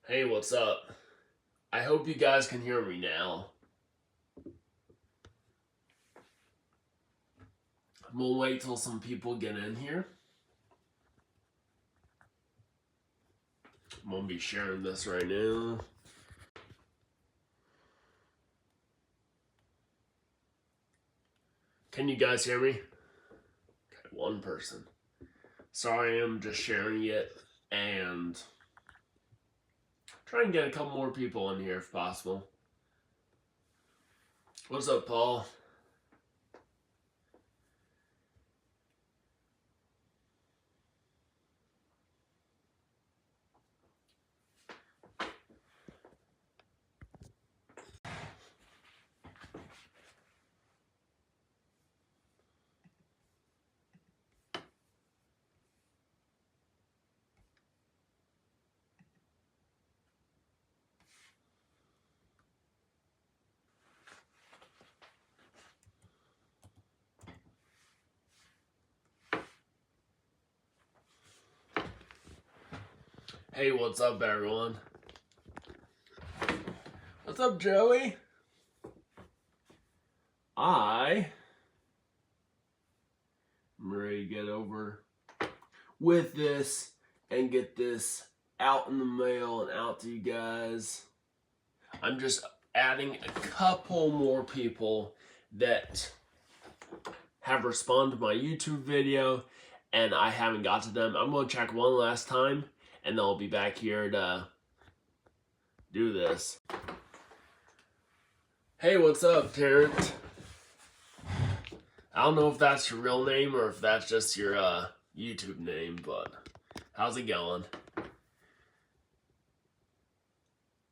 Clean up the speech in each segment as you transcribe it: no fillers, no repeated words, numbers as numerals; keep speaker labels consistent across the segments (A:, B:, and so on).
A: Hey, what's up? I hope you guys can hear me now. We'll wait till some people get in here. I'm gonna be sharing this right now. Can you guys hear me? Okay, one person. Sorry, I'm just sharing it and try and get a couple more people in here if possible. What's up, Paul? Hey, what's up, everyone? What's up, Joey? I'm ready to get over with this and get this out in the mail and out to you guys. I'm just adding a couple more people that have responded to my YouTube video and I haven't got to them. I'm going to check one last time and then I'll be back here to do this. Hey, what's up, Terrence? I don't know if that's your real name or if that's just your YouTube name, but how's it going?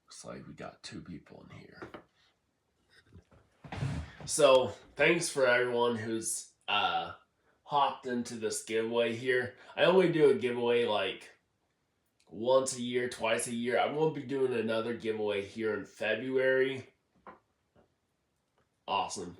A: Looks like we got 2 people in here. So, thanks for everyone who's hopped into this giveaway here. I only do a giveaway like once a year, twice a year. I'm going to be doing another giveaway here in February. Awesome.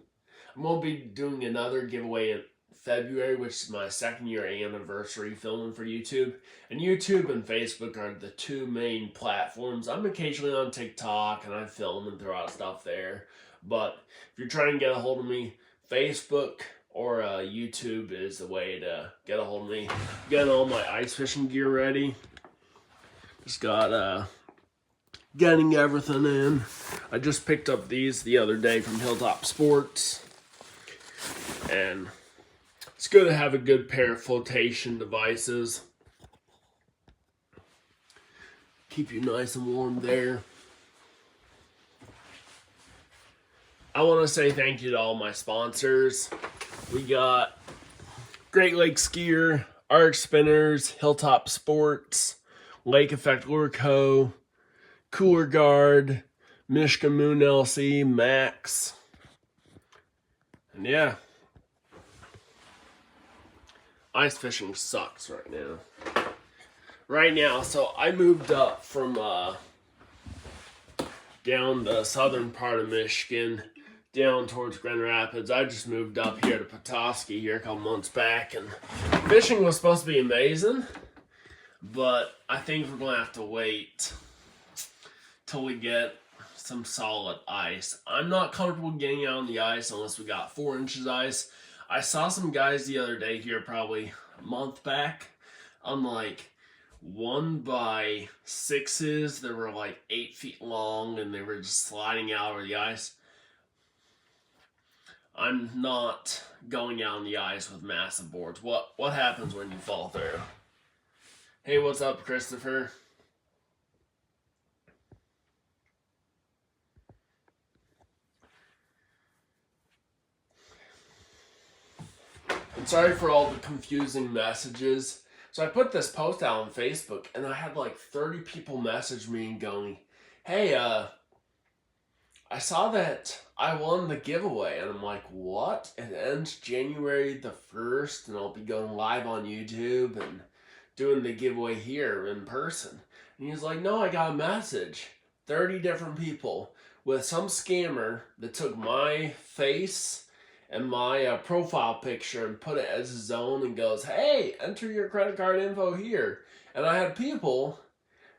A: I'm going to be doing another giveaway in February, which is my 2nd year anniversary filming for YouTube. And YouTube and Facebook are the 2 main platforms. I'm occasionally on TikTok and I film and throw out stuff there. But if you're trying to get a hold of me, Facebook or YouTube is the way to get a hold of me. Getting all my ice fishing gear ready. Just got getting everything in. I just picked up these the other day from Hilltop Sports. And it's good to have a good pair of flotation devices. Keep you nice and warm there. I want to say thank you to all my sponsors. We got Great Lakes Skier, Arc Spinners, Hilltop Sports, Lake Effect Lure Co., Cooler Guard, Michigan Moon LC, Max. And yeah. Ice fishing sucks right now. So I moved up from down the southern part of Michigan, down towards Grand Rapids. I just moved up here to Petoskey here a couple months back, and fishing was supposed to be amazing, but I think we're going to have to wait till we get some solid ice. I'm not comfortable getting out on the ice unless we got 4 inches ice. I saw some guys the other day here, probably a month back, on like 1x6s that were like 8 feet long and they were just sliding out over the ice. I'm not going out on the ice with massive boards. What happens when you fall through? Hey, what's up, Christopher? Sorry for all the confusing messages. So I put this post out on Facebook and I had like 30 people message me and going, hey, I saw that I won the giveaway. And I'm like, what? It ends January the 1st and I'll be going live on YouTube and doing the giveaway here in person. And he's like, no, I got a message. 30 different people with some scammer that took my face and my profile picture and put it as his own and goes, hey, enter your credit card info here. And I had people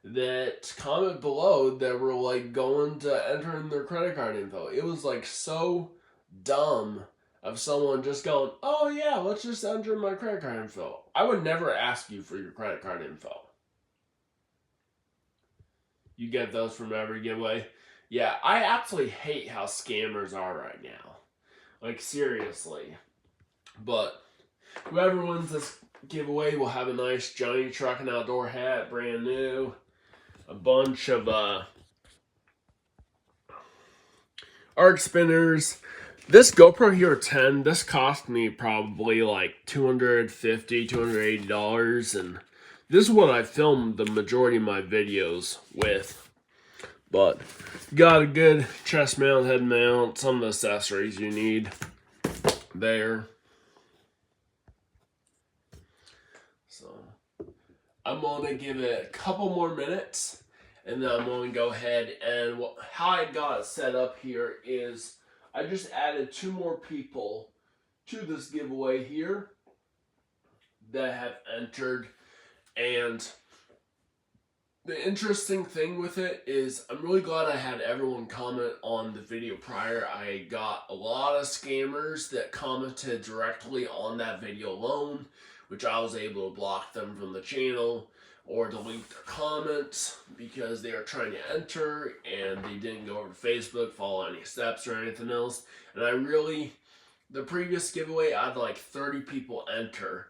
A: that comment below that were like going to enter in their credit card info. It was like so dumb of someone just going, oh yeah, let's just enter my credit card info. I would never ask you for your credit card info. You get those from every giveaway. Yeah, I absolutely hate how scammers are right now. Like, seriously. But whoever wins this giveaway will have a nice Johnny Truck and Outdoor hat, brand new. A bunch of arc spinners. This GoPro Hero 10, this cost me probably like $250, $280, and this is what I filmed the majority of my videos with. But got a good chest mount, head mount, some of the accessories you need there. So I'm gonna give it a couple more minutes, and then I'm going to go ahead and how I got it set up here is I just added 2 more people to this giveaway here that have entered. And the interesting thing with it is I'm really glad I had everyone comment on the video prior. I got a lot of scammers that commented directly on that video alone, which I was able to block them from the channel or delete their comments because they are trying to enter and they didn't go over to Facebook, follow any steps or anything else. And the previous giveaway, I had like 30 people enter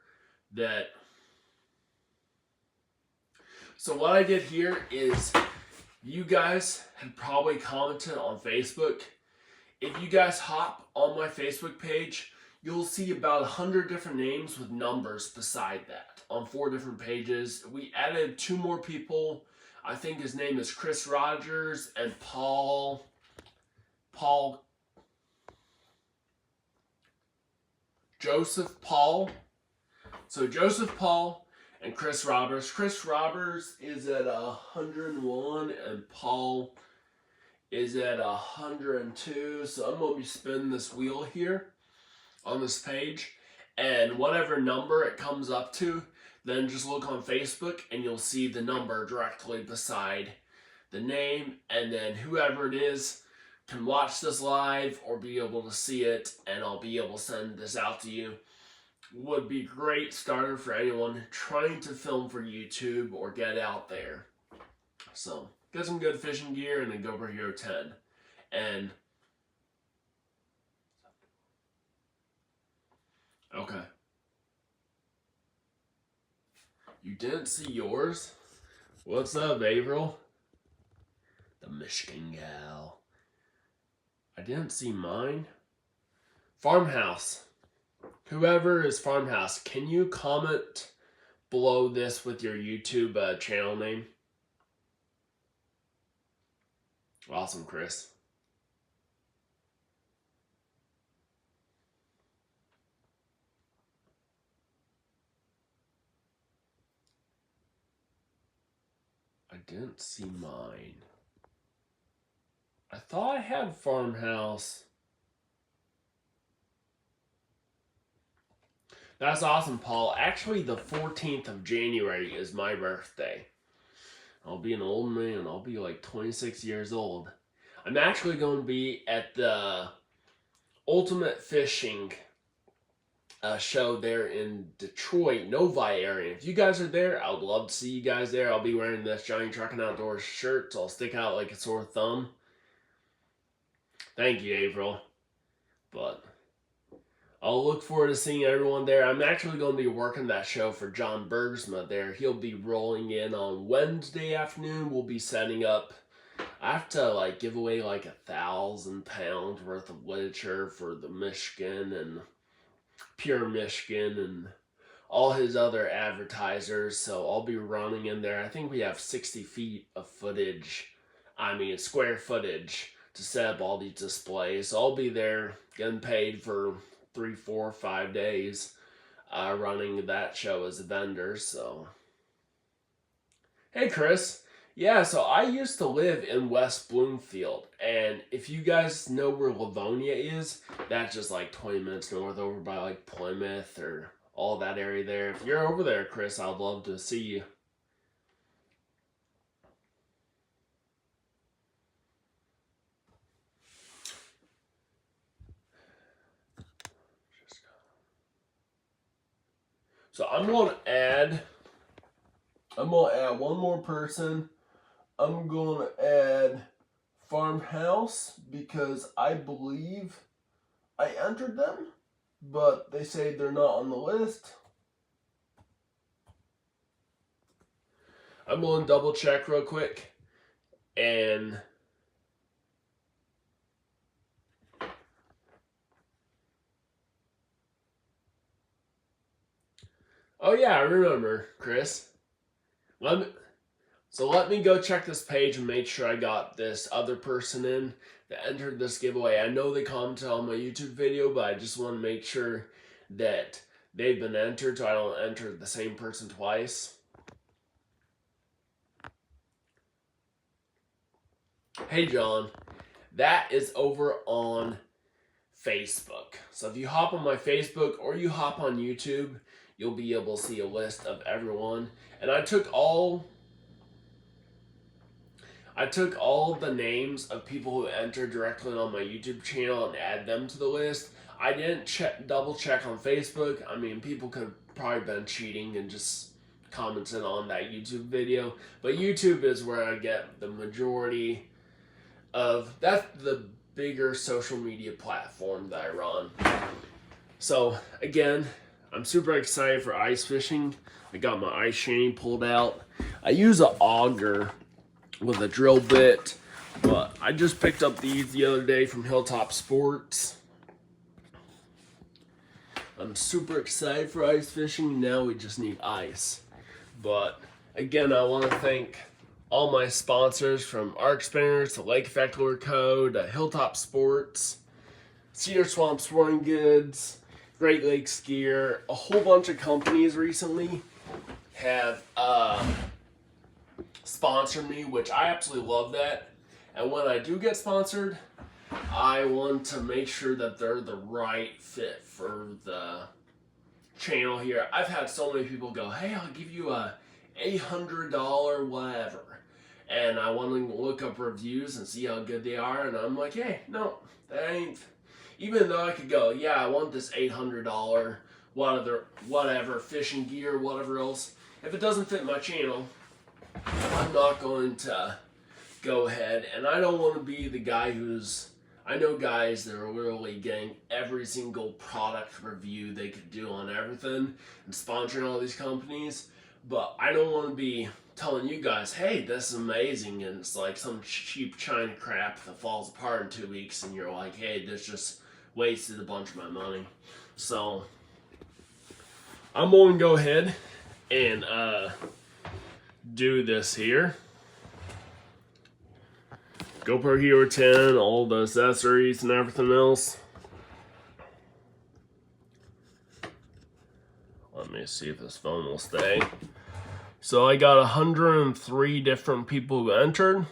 A: that. So what I did here is you guys had probably commented on Facebook. If you guys hop on my Facebook page, you'll see about 100 different names with numbers beside that on 4 different pages. We added 2 more people. I think his name is Chris Rogers and Joseph Paul. So Joseph Paul and Chris Roberts. Chris Roberts is at 101 and Paul is at 102. So I'm going to be spinning this wheel here on this page. And whatever number it comes up to, then just look on Facebook and you'll see the number directly beside the name. And then whoever it is can watch this live or be able to see it, and I'll be able to send this out to you. Would be a great starter for anyone trying to film for YouTube or get out there. So get some good fishing gear and a GoPro Hero 10. And okay. You didn't see yours? What's up, April? The Michigan gal. I didn't see mine. Farmhouse. Whoever is Farmhouse, can you comment below this with your YouTube channel name? Awesome, Chris. I didn't see mine. I thought I had Farmhouse. That's awesome, Paul. Actually, the 14th of January is my birthday. I'll be an old man. I'll be like 26 years old. I'm actually going to be at the Ultimate Fishing show there in Detroit, Novi area. If you guys are there, I would love to see you guys there. I'll be wearing this Johnny Truck and Outdoors shirt, so I'll stick out like a sore thumb. Thank you, April. But I'll look forward to seeing everyone there. I'm actually going to be working that show for John Bergsma there. He'll be rolling in on Wednesday afternoon. We'll be setting up. I have to give away like 1,000 pounds worth of literature for the Michigan and Pure Michigan and all his other advertisers. So I'll be running in there. I think we have 60 feet of footage. Square footage to set up all these displays. So I'll be there getting paid for 3, 4, 5 days running that show as a vendor. So hey, Chris. Yeah, so I used to live in West Bloomfield, and if you guys know where Livonia is, that's just like 20 minutes north over by like Plymouth or all that area there. If you're over there, Chris, I'd love to see you. So I'm going to add one more person. I'm going to add Farmhouse because I believe I entered them, but they say they're not on the list. I'm going to double check real quick. And oh yeah, I remember, Chris. Let me go check this page and make sure I got this other person in that entered this giveaway. I know they commented on my YouTube video, but I just want to make sure that they've been entered so I don't enter the same person twice. Hey John, that is over on Facebook. So if you hop on my Facebook or you hop on YouTube, you'll be able to see a list of everyone. And I took all the names of people who entered directly on my YouTube channel and add them to the list. I didn't double check on Facebook. I mean, people could have probably been cheating and just commented on that YouTube video. But YouTube is where I get the majority of, that's the bigger social media platform that I run. So again, I'm super excited for ice fishing. I got my ice chain pulled out. I use an auger with a drill bit, but I just picked up these the other day from Hilltop Sports. I'm super excited for ice fishing. Now we just need ice. But again, I want to thank all my sponsors, from Arc Spinners to Lake Effect Lure Co. to Hilltop Sports, Cedar Swamp Sporting Goods, Great Lakes Gear. A whole bunch of companies recently have sponsored me, which I absolutely love that. And when I do get sponsored, I want to make sure that they're the right fit for the channel here. I've had so many people go, hey, I'll give you a $800 whatever. And I want to look up reviews and see how good they are. And I'm like, hey, no, that ain't. Even though I could go, yeah, I want this $800 whatever fishing gear, whatever else. If it doesn't fit my channel, I'm not going to go ahead. And I don't want to be the guy who's, I know guys that are literally getting every single product review they could do on everything and sponsoring all these companies. But I don't want to be telling you guys, hey, this is amazing, and it's like some cheap China crap that falls apart in 2 weeks, and you're like, hey, this just wasted a bunch of my money. So I'm going to go ahead and do this here. GoPro Hero 10, all the accessories and everything else. Let me see if this phone will stay. So I got 103 different people who entered.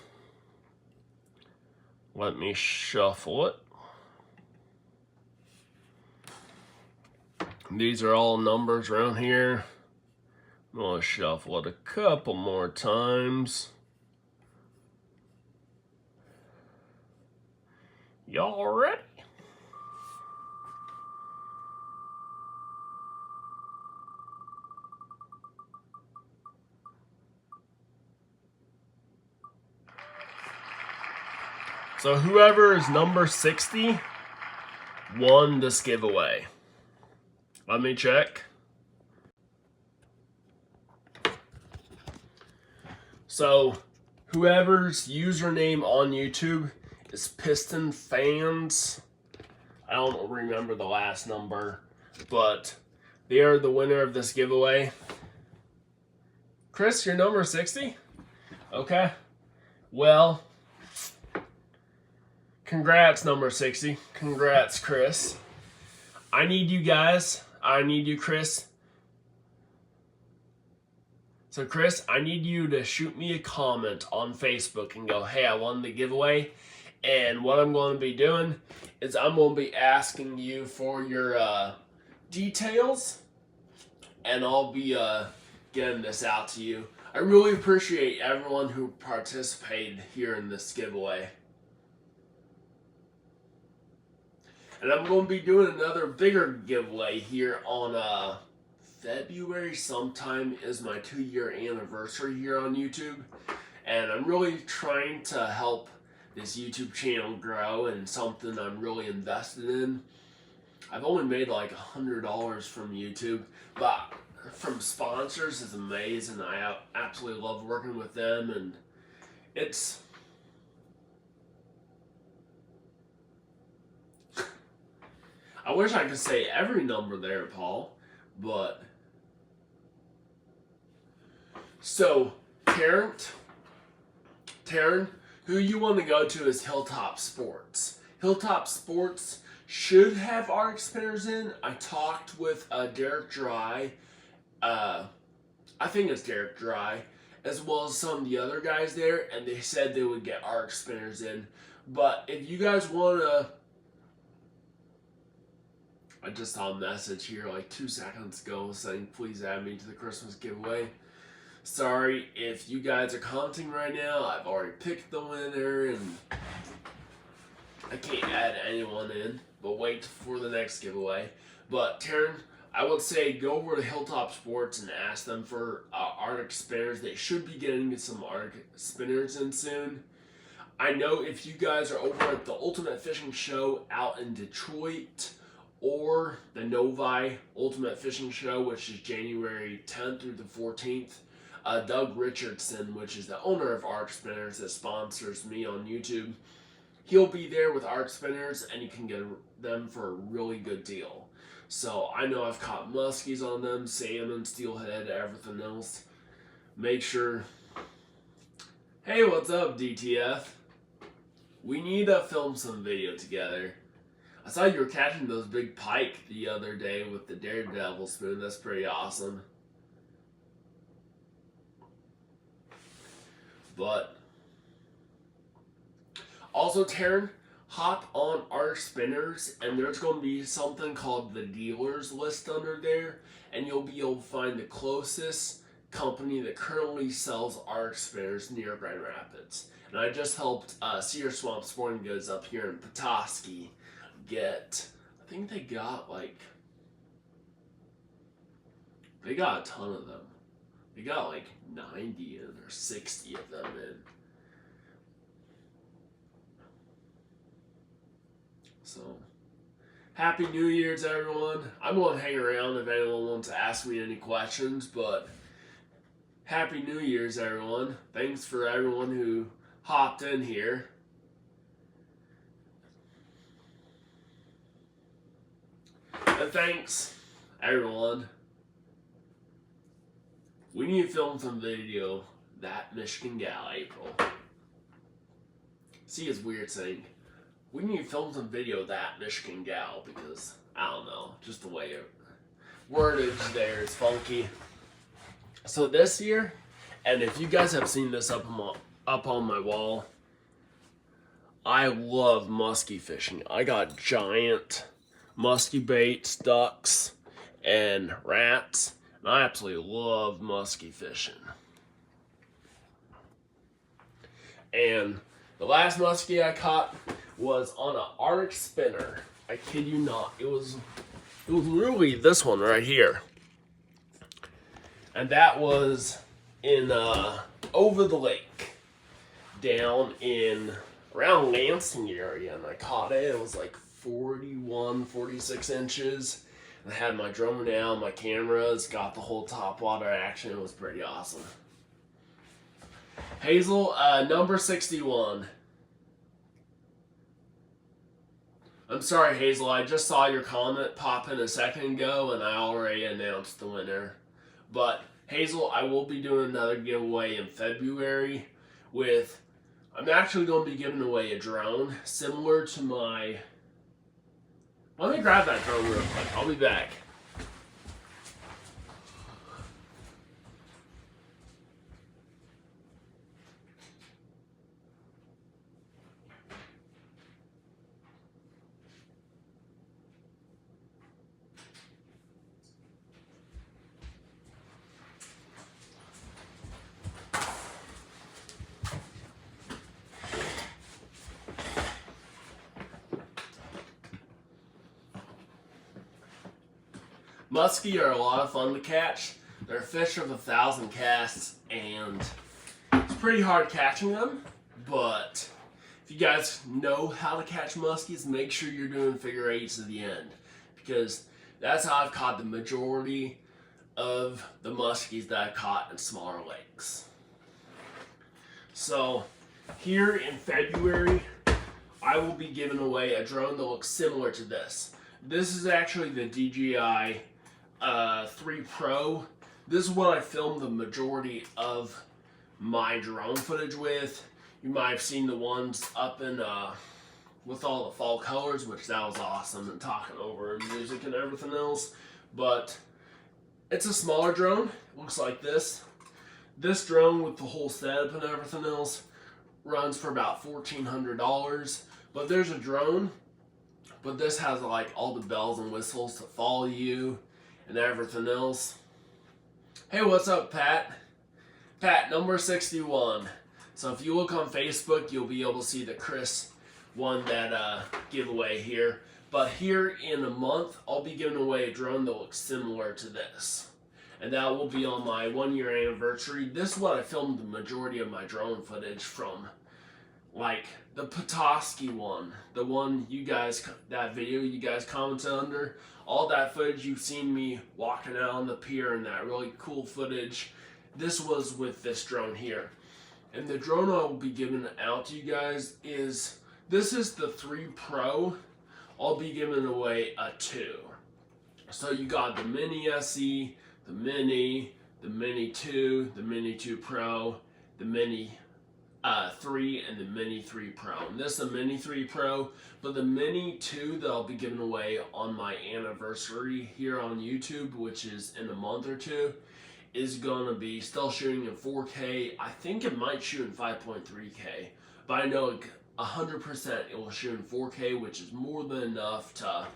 A: Let me shuffle it. These are all numbers around here. I'm going to shuffle it a couple more times. Y'all ready? So whoever is number 60 won this giveaway. Let me check. So whoever's username on YouTube is Piston Fans. I don't remember the last number, but they are the winner of this giveaway. Chris, you're number 60? Okay. Well, congrats, number 60. Congrats, Chris. I need you guys. I need you, Chris. So, Chris, I need you to shoot me a comment on Facebook and go, hey, I won the giveaway. And what I'm going to be doing is I'm going to be asking you for your details. And I'll be getting this out to you. I really appreciate everyone who participated here in this giveaway. And I'm going to be doing another bigger giveaway here on February sometime is my 2-year anniversary here on YouTube. And I'm really trying to help this YouTube channel grow, and something I'm really invested in. I've only made like $100 from YouTube, but from sponsors is amazing. I absolutely love working with them, and it's I wish I could say every number there, Paul, but so Taryn, who you want to go to is Hilltop Sports. Hilltop Sports should have RX spinners in. I talked with Derek Dry, I think it's Derek Dry, as well as some of the other guys there, and they said they would get RX spinners in. But if you guys want to, I just saw a message here like 2 seconds ago saying please add me to the Christmas giveaway. Sorry if you guys are commenting right now. I've already picked the winner and I can't add anyone in, but wait for the next giveaway. But Taryn, I would say go over to Hilltop Sports and ask them for Arctic spinners. They should be getting some Arctic spinners in soon. I know if you guys are over at the Ultimate Fishing Show out in Detroit, or the Novi Ultimate Fishing Show, which is January 10th through the 14th, Doug Richardson, which is the owner of Arc Spinners that sponsors me on YouTube, he'll be there with Arc Spinners, and you can get them for a really good deal. So I know I've caught muskies on them, salmon, steelhead, everything else. Make sure. Hey, what's up, DTF? We need to film some video together. I saw you were catching those big pike the other day with the Daredevil spoon. That's pretty awesome. But also, Taryn, hop on Arc Spinners, and there's going to be something called the dealers list under there, and you'll be able to find the closest company that currently sells Arc Spinners near Grand Rapids. And I just helped Cedar Swamp Sporting Goods up here in Petoskey get, I think they got a ton of them. They got like 90 in or 60 of them in. So, Happy New Year's, everyone. I'm going to hang around if anyone wants to ask me any questions, but Happy New Year's, everyone. Thanks for everyone who hopped in here. And thanks, everyone. We need to film some video that Michigan gal, April. See, it's weird saying, we need to film some video that Michigan gal, because, I don't know, just the way it wordage there is funky. So this year, and if you guys have seen this up on my wall, I love muskie fishing. I got giant muskie baits, ducks, and rats. And I absolutely love muskie fishing. And the last muskie I caught was on an Arctic spinner. I kid you not. It was really this one right here. And that was in over the lake, down in around Lansing area, and I caught it. It was like 46 inches. I had my drone down, my cameras, got the whole top water action. It was pretty awesome. Hazel, number 61. I'm sorry, Hazel. I just saw your comment pop in a second ago, and I already announced the winner. But Hazel, I will be doing another giveaway in February with, I'm actually going to be giving away a drone similar to my, let me grab that drone real quick. I'll be back. Muskie are a lot of fun to catch. They're fish with 1,000 casts, and it's pretty hard catching them, but if you guys know how to catch muskies, make sure you're doing figure eights at the end, because that's how I've caught the majority of the muskies that I've caught in smaller lakes. So here in February, I will be giving away a drone that looks similar to this. This is actually the DJI 3 Pro. This is what I filmed the majority of my drone footage with. You might have seen the ones up in with all the fall colors, which that was awesome, and talking over music and everything else. But it's a smaller drone. It looks like this. This drone with the whole setup and everything else runs for about $1,400. But there's a drone, but this has like all the bells and whistles to follow you and everything else. Hey, what's up, Pat? Pat, number 61. So if you look on Facebook, you'll be able to see the Chris won that giveaway here. But here in a month, I'll be giving away a drone that looks similar to this. And that will be on my 1-year anniversary. This is what I filmed the majority of my drone footage from. Like the Petoskey one, the one you guys, that video you guys commented under, all that footage you've seen me walking out on the pier and that really cool footage, this was with this drone here. And the drone I will be giving out to you guys is, this is the 3 Pro. I'll be giving away a 2. So you got the Mini SE, the Mini 2, the Mini 2 Pro, the Mini 3, and the Mini 3 Pro. And this is the Mini 3 Pro, but the Mini 2 that I'll be giving away on my anniversary here on YouTube, which is in a month or two, is going to be still shooting in 4K. I think it might shoot in 5.3K, but I know 100% it will shoot in 4K, which is more than enough to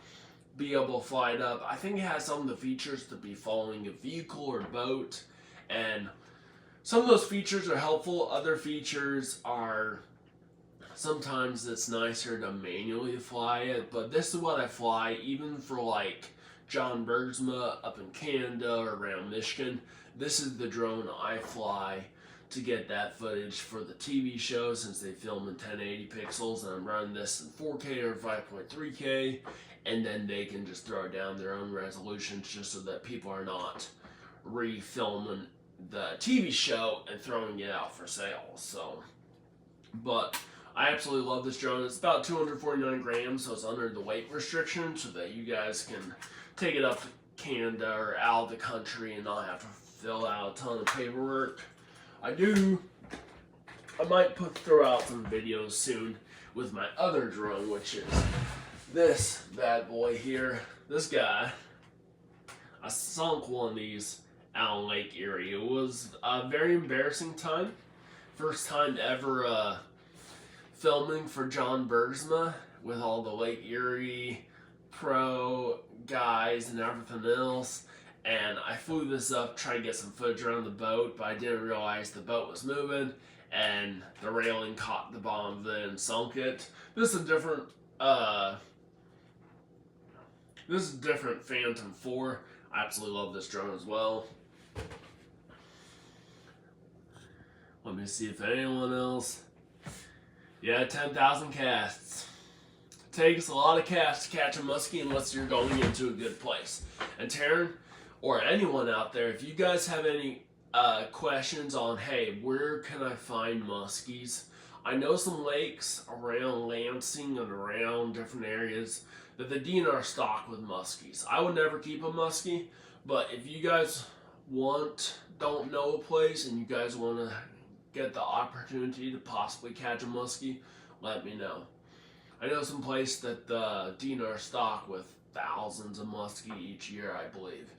A: be able to fly it up. I think it has some of the features to be following a vehicle or boat, and some of those features are helpful. Other features are, sometimes it's nicer to manually fly it, but this is what I fly even for like John Bergsma up in Canada or around Michigan. This is the drone I fly to get that footage for the TV show, since they film in 1080 pixels, and I'm running this in 4K or 5.3K, and then they can just throw down their own resolutions just so that people are not re-filming the TV show and throwing it out for sale. So, but I absolutely love this drone. It's about 249 grams, so it's under the weight restriction, so that you guys can take it up to Canada or out of the country and not have to fill out a ton of paperwork. I might throw out some videos soon with my other drone, which is this bad boy here. This guy, I sunk one of these out in Lake Erie. It was a very embarrassing time. First time ever filming for John Bergsma with all the Lake Erie Pro guys and everything else. And I flew this up, tried to get some footage around the boat, but I didn't realize the boat was moving, and the railing caught the bottom of it and sunk it. This is a different Phantom 4. I absolutely love this drone as well. Let me see if anyone else. Yeah, 10,000 casts. It takes a lot of casts to catch a muskie unless you're going into a good place. And Taryn, or anyone out there, if you guys have any questions on, hey, where can I find muskies? I know some lakes around Lansing and around different areas that the DNR stock with muskies. I would never keep a muskie, but if you guys don't know a place and you guys want to get the opportunity to possibly catch a muskie, let me know. I know some place that the DNR stock with thousands of muskie each year, I believe.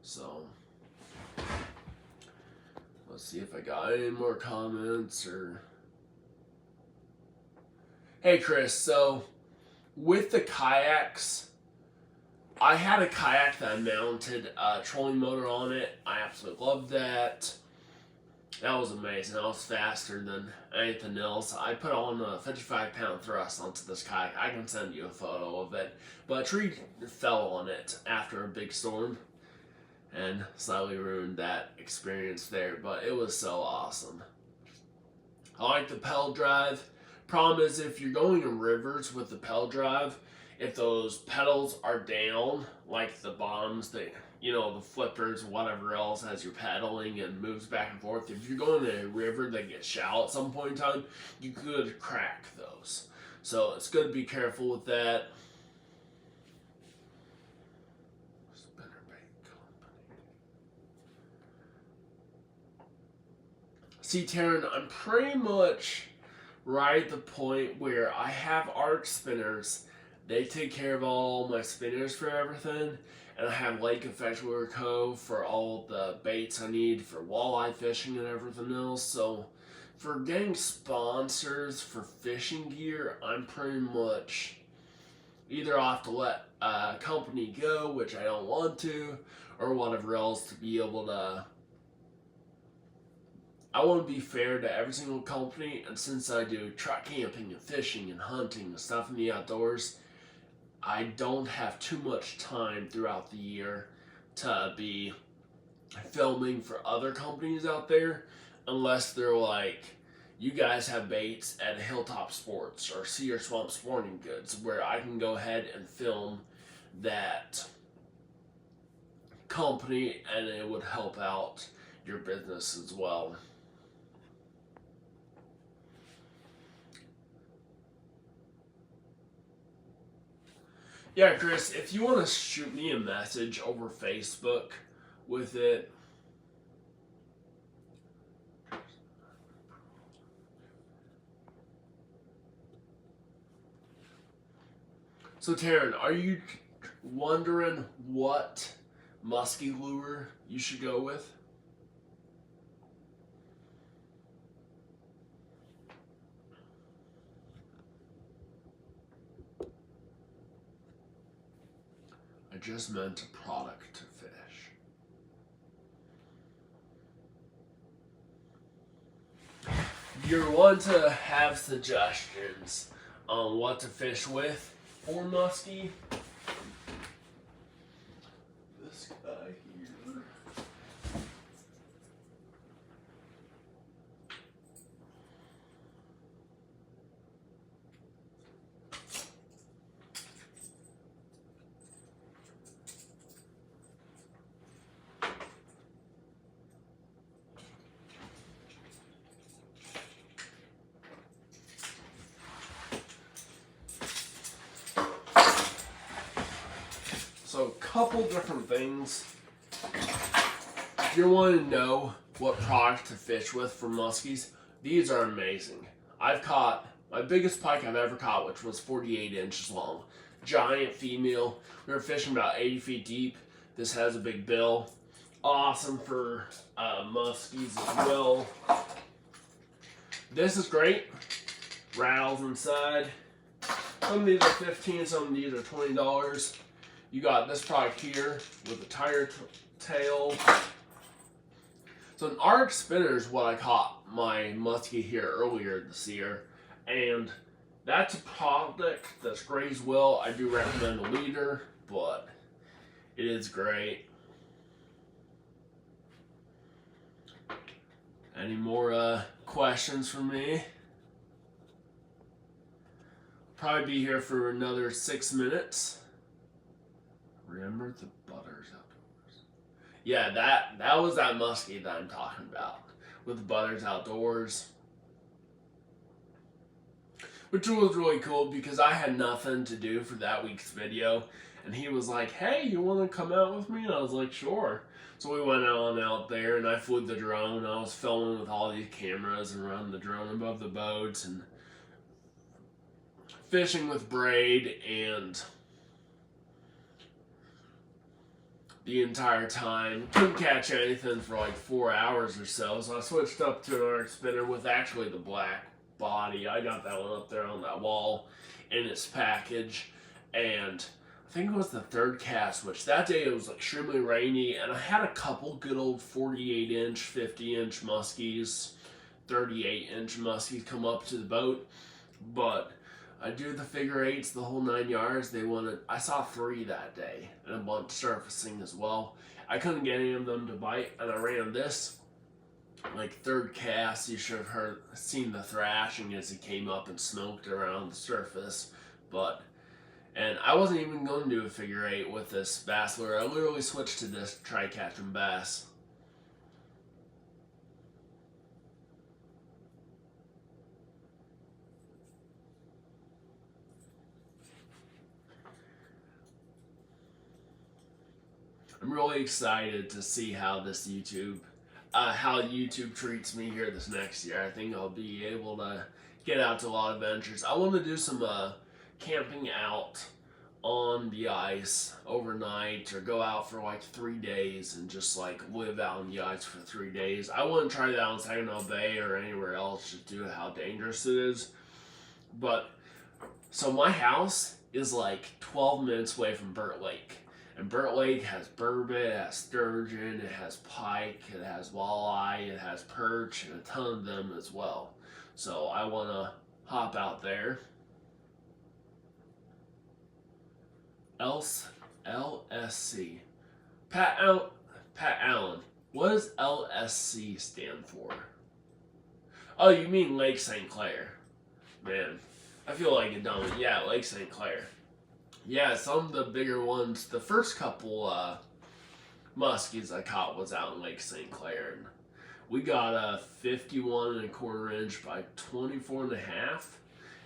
A: So, let's see if I got any more comments or... Hey Chris, so with the kayaks, I had a kayak that I mounted a trolling motor on it. I absolutely loved that. That was amazing. That was faster than anything else. I put on a 55-pound thrust onto this kayak. I can send you a photo of it. But a tree fell on it after a big storm. and slightly ruined that experience there, but it was so awesome. I like the pedal drive. Problem is, if you're going in rivers with the pedal drive, if those pedals are down, like the bottoms, the flippers, whatever else, as you're pedaling and moves back and forth, if you're going in a river that gets shallow at some point in time, you could crack those. So it's good to be careful with that. See, Taryn, I'm pretty much right at the point where I have arc spinners. They take care of all my spinners for everything. And I have Lake Effect Lure Co. for all the baits I need for walleye fishing and everything else. So for getting sponsors for fishing gear, I'm pretty much either I'll have to let a company go, which I don't want to, or whatever else to be able to. I want to be fair to every single company, and since I do truck camping and fishing and hunting and stuff in the outdoors, I don't have too much time throughout the year to be filming for other companies out there, unless they're like, you guys have baits at Hilltop Sports or Cedar Swamp Sporting Goods, where I can go ahead and film that company and it would help out your business as well. Yeah, Chris, if you want to shoot me a message over Facebook with it. So, Taryn, are you wondering what musky lure you should go with? I just meant a product to fish. You're one to have suggestions on what to fish with for muskie. This guy here. So, a couple different things. If you're wanting to know what product to fish with for muskies, these are amazing. I've caught my biggest pike I've ever caught, which was 48 inches long. Giant female. We were fishing about 80 feet deep. This has a big bill. Awesome for muskies as well. This is great. Rattles inside. Some of these are $15, some of these are $20. You got this product here with a tire tail. So an arc spinner is what I caught my muskie here earlier this year. And that's a product that's great as well. I do recommend a leader, but it is great. Any more questions from me? Probably be here for another 6 minutes. Remember the butters outdoors. Yeah, that was that muskie that I'm talking about with the butters outdoors, which was really cool because I had nothing to do for that week's video, and he was like, "Hey, you want to come out with me?" And I was like, "Sure." So we went on out there, and I flew the drone. I was filming with all these cameras and running the drone above the boats and fishing with braid and the entire time. Couldn't catch anything for like 4 hours or so, so I switched up to an arc spinner with actually the black body. I got that one up there on that wall in its package, and I think it was the third cast, which that day it was extremely rainy, and I had a couple good old 48-inch, 50-inch muskies, 38-inch muskies come up to the boat, but I do the figure eights, the whole 9 yards. I saw 3 that day, and a bunch surfacing as well. I couldn't get any of them to bite, and I ran this like third cast. You should have seen the thrashing as he came up and smoked around the surface. And I wasn't even going to do a figure eight with this bass lure. I literally switched to this to try catching bass. I'm really excited to see how YouTube treats me here this next year. I think I'll be able to get out to a lot of adventures. I want to do some camping out on the ice overnight, or go out for like 3 days and just like live out on the ice for 3 days. I wouldn't try that on Saginaw Bay or anywhere else just due to how dangerous it is. But so my house is like 12 minutes away from Burt Lake. And Burt Lake has burbot, it has sturgeon, it has pike, it has walleye, it has perch, and a ton of them as well. So I want to hop out there. LSC. Pat Allen. What does LSC stand for? Oh, you mean Lake St. Clair. Man, I feel like a dummy. Yeah, Lake St. Clair. Yeah, some of the bigger ones. The first couple muskies I caught was out in Lake St. Clair. And we got a 51 1/4 inch by 24 1/2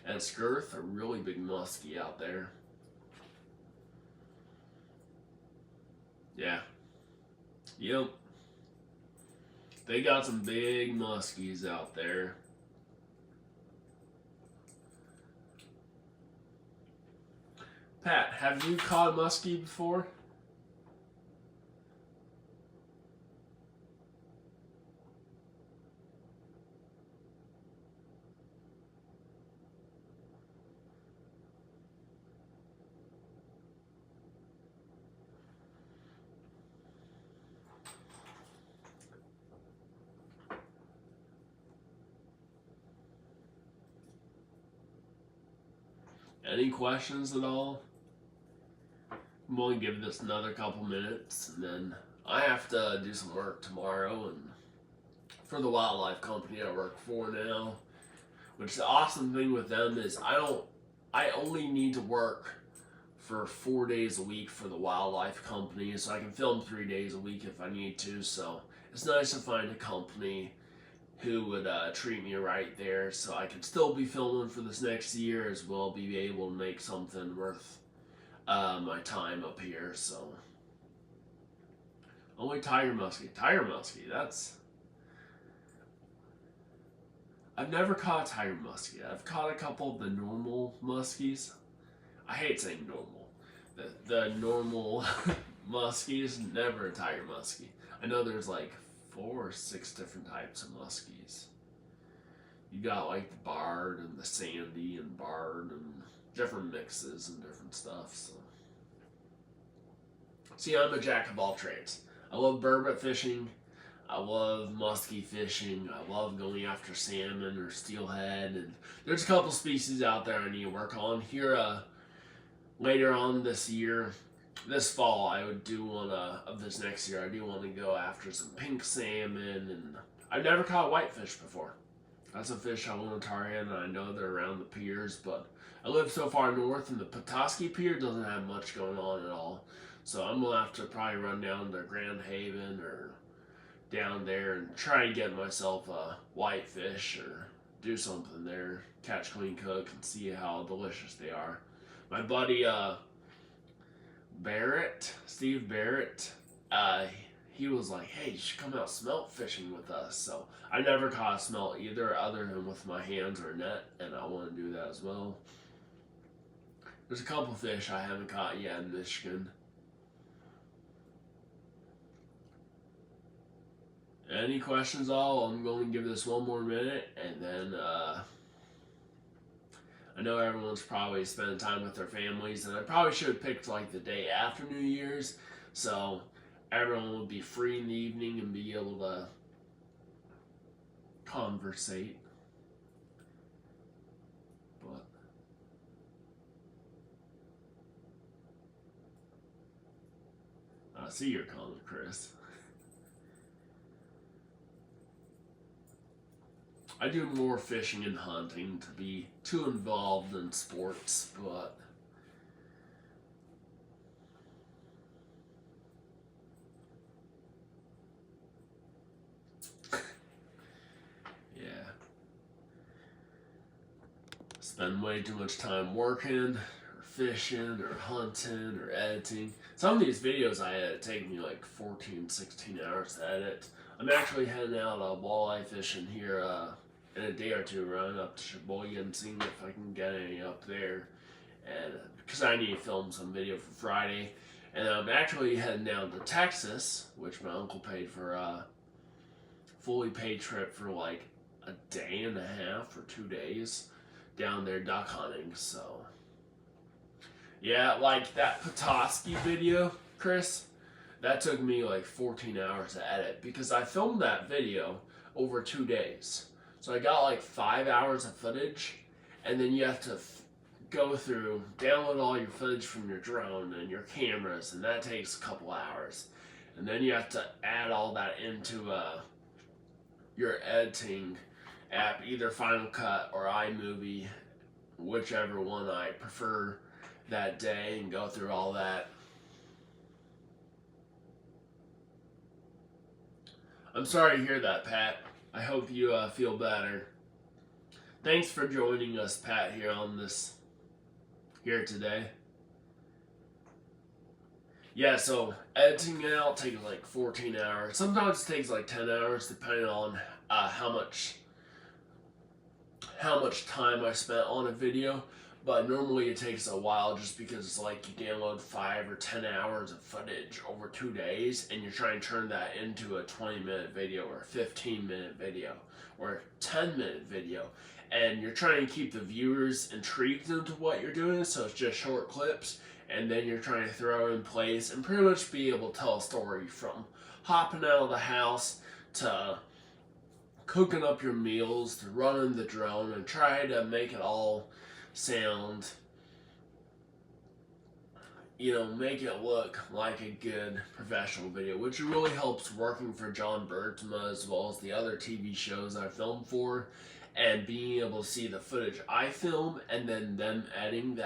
A: at Skirth. A really big muskie out there. Yeah. Yep. They got some big muskies out there. Pat, have you caught a muskie before? Any questions at all? I'm going to give this another couple minutes, and then I have to do some work tomorrow, and for the wildlife company I work for now, which the awesome thing with them is I only need to work for 4 days a week for the wildlife company, so I can film 3 days a week if I need to. So it's nice to find a company who would treat me right there, so I can still be filming for this next year, as well be able to make something worth my time up here. So only tiger muskie, that's, I've never caught a tiger muskie. I've caught a couple of the normal muskies. I hate saying normal. The normal muskies, never a tiger muskie. I know there's like 4 or 6 different types of muskies. You got like the barred and the sandy and barred and different mixes and different stuff. So see, I'm a jack of all trades. I love burbot fishing. I love muskie fishing. I love going after salmon or steelhead. And there's a couple species out there I need to work on. Here, later on this year, this fall, I would do one of this next year. I do want to go after some pink salmon, and I've never caught whitefish before. That's a fish I want to target, and I know they're around the piers, but I live so far north, and the Petoskey Pier doesn't have much going on at all. So I'm going to have to probably run down to Grand Haven or down there and try and get myself a whitefish or do something there, catch, clean, cook, and see how delicious they are. My buddy Steve Barrett, he was like, hey, you should come out smelt fishing with us. So I never caught a smelt either, other than with my hands or net, and I want to do that as well. There's a couple fish I haven't caught yet in Michigan. Any questions all? I'm going to give this one more minute, and then I know everyone's probably spending time with their families, and I probably should have picked like the day after New Year's, so everyone would be free in the evening and be able to conversate. But I see your comment, Chris. I do more fishing and hunting to be too involved in sports, but yeah. Spend way too much time working, or fishing, or hunting, or editing. Some of these videos I edit take me like 14, 16 hours to edit. I'm actually heading out walleye fishing here in a day or two, running up to Sheboygan, seeing if I can get any up there. And because I need to film some video for Friday. And I'm actually heading down to Texas, which my uncle paid for a fully paid trip for like a day and a half or 2 days down there duck hunting. So yeah, like that Petoskey video, Chris, that took me like 14 hours to edit because I filmed that video over 2 days. So I got like 5 hours of footage, and then you have to go through, download all your footage from your drone and your cameras, and that takes a couple hours. And then you have to add all that into your editing app, either Final Cut or iMovie, whichever one I prefer that day, and go through all that. I'm sorry to hear that, Pat. I hope you feel better. Thanks for joining us, Pat, here today. Yeah, so editing it out takes like 14 hours. Sometimes it takes like 10 hours, depending on how much time I spent on a video. But normally it takes a while just because it's like you download 5 or 10 hours of footage over 2 days, and you're trying to turn that into a 20-minute video or a 15-minute video or a 10-minute video. And you're trying to keep the viewers intrigued into what you're doing, so it's just short clips. And then you're trying to throw in place and pretty much be able to tell a story from hopping out of the house to cooking up your meals to running the drone and try to make it all sound, make it look like a good professional video, which really helps working for John Bertema as well as the other TV shows I filmed for, and being able to see the footage I film and then them editing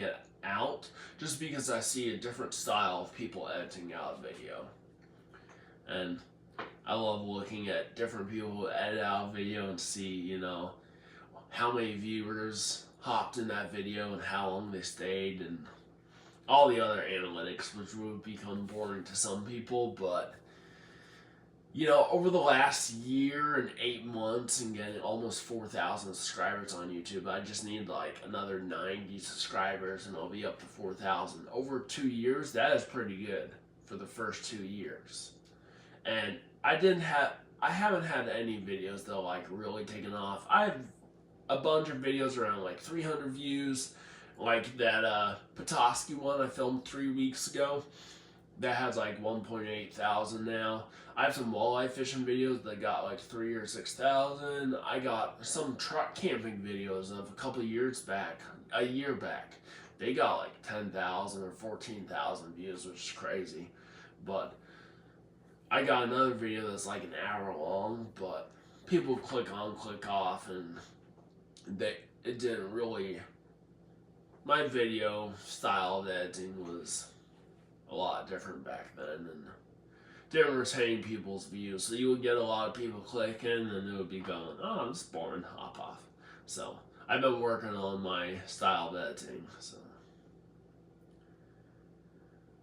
A: it out, just because I see a different style of people editing out a video. And I love looking at different people who edit out a video and see, how many viewers hopped in that video and how long they stayed and all the other analytics, which would become boring to some people. But over the last year and 8 months and getting almost 4,000 subscribers on YouTube, I just need like another 90 subscribers and I'll be up to 4,000. Over 2 years, that is pretty good for the first 2 years. And I haven't had any videos that like really taken off. I have a bunch of videos around like 300 views, like that Petoskey one I filmed 3 weeks ago. That has like 1.8 thousand now. I have some walleye fishing videos that got like 3,000 or 6,000. I got some truck camping videos of a year back. They got like 10,000 or 14,000 views, which is crazy. But I got another video that's like an hour long, but people click on, click off, and it didn't really. My video style of editing was a lot different back then, and didn't retain people's views. So you would get a lot of people clicking, and it would be going, "Oh, this is boring, hop off." So I've been working on my style of editing. So,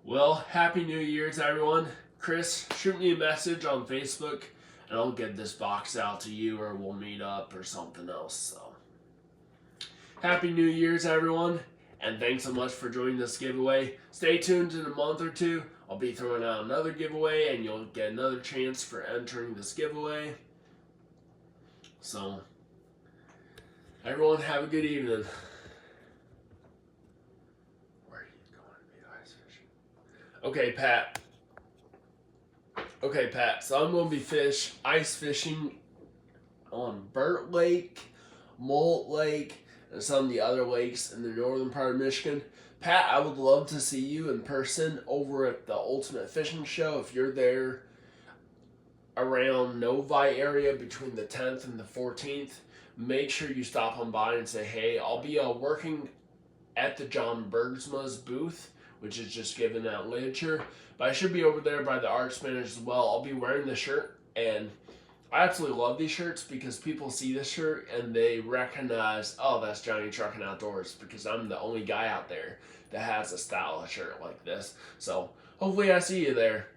A: well, Happy New Year to everyone. Chris, shoot me a message on Facebook, and I'll get this box out to you, or we'll meet up or something else. So, Happy New Year's, everyone, and thanks so much for joining this giveaway. Stay tuned in a month or two. I'll be throwing out another giveaway, and you'll get another chance for entering this giveaway. So, everyone, have a good evening. Where are you going to be ice fishing? Okay, Pat, so I'm going to be ice fishing on Burt Lake, Molt Lake, and some of the other lakes in the northern part of Michigan. Pat, I would love to see you in person over at the Ultimate Fishing Show. If you're there around Novi area between the 10th and the 14th, make sure you stop on by and say, hey, I'll be working at the John Bergsma's booth, which is just giving out literature. But I should be over there by the art Spanish as well. I'll be wearing the shirt, and I absolutely love these shirts because people see this shirt and they recognize, oh, that's Johnny Truckin' Outdoors, because I'm the only guy out there that has a style of shirt like this. So hopefully I see you there.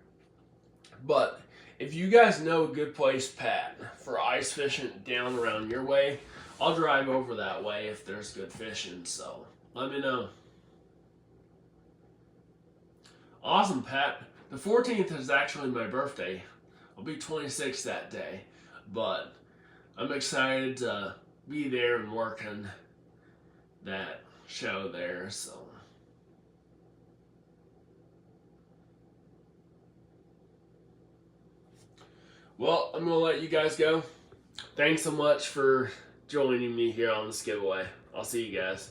A: But if you guys know a good place, Pat, for ice fishing down around your way, I'll drive over that way if there's good fishing. So let me know. Awesome, Pat. The 14th is actually my birthday. I'll be 26 that day, but I'm excited to be there and working that show there. So, well, I'm gonna let you guys go. Thanks so much for joining me here on this giveaway. I'll see you guys.